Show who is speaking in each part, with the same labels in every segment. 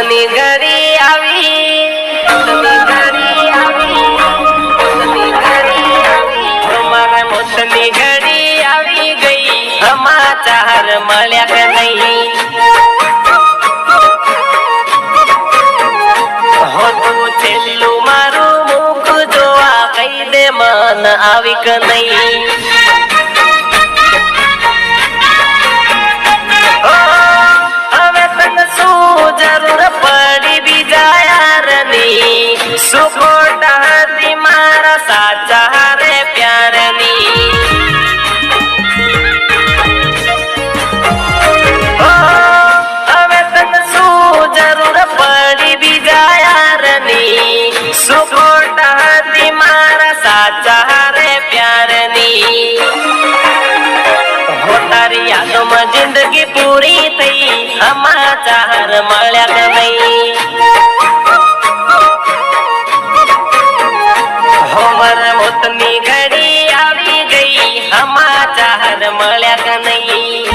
Speaker 1: મોતની ઘડી આવી, અમારા મોતની ઘડી આવી ગઈ, સમાચાર મળ્યા કે નહીં? હોતું છેલ્લું મારું મુખ જોવા, કહી દે મન આવી કે નહીં? જરૂર પડી બીજા યારની, શું ખોટા હતી મારા સાચા રે પ્યારની? હવે તને શું જરૂર પડી બીજા યારની, શું ખોટા હતી મારા સાચા રે પ્યારની? તારી યાદોમાં જિંદગી પૂરી થઈ, સમાચાર મળ્યા કે નહીં? મારા મોતની ઘડી આવી ગઈ, સમાચાર મળ્યા કે નહીં?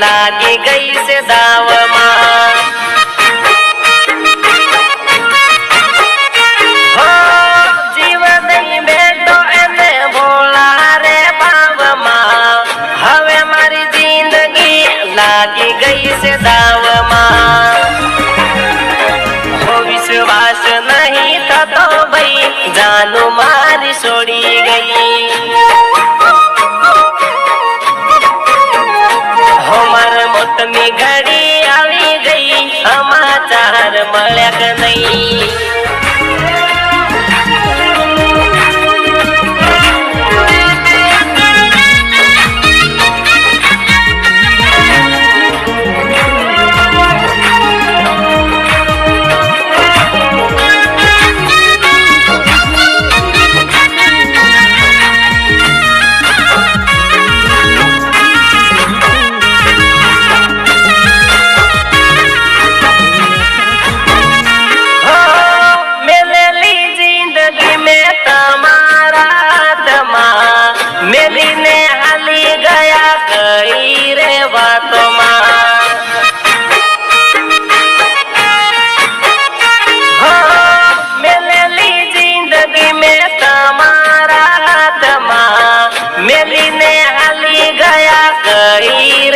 Speaker 1: લાગી ગઈ છે દાવમાં, જીવ નહીં બેઠો એને ભોળા રે બાવમાં, હવે મારી જિંદગી લાગી ગઈ છે દાવમાં. વિશ્વાસ નહીં થતો ભાઈ, જાનું મારી છોડી ગઈ. મોતની ઘડી આવી ગઈ, સમાચાર મળ્યા કે નહીં? મેલીને હાલી ગયા કઈ રે વાતોમાં, મેલેલી જિંદગી મેં તમારા હાથમાં, મેલીને હાલી ગયા કઈ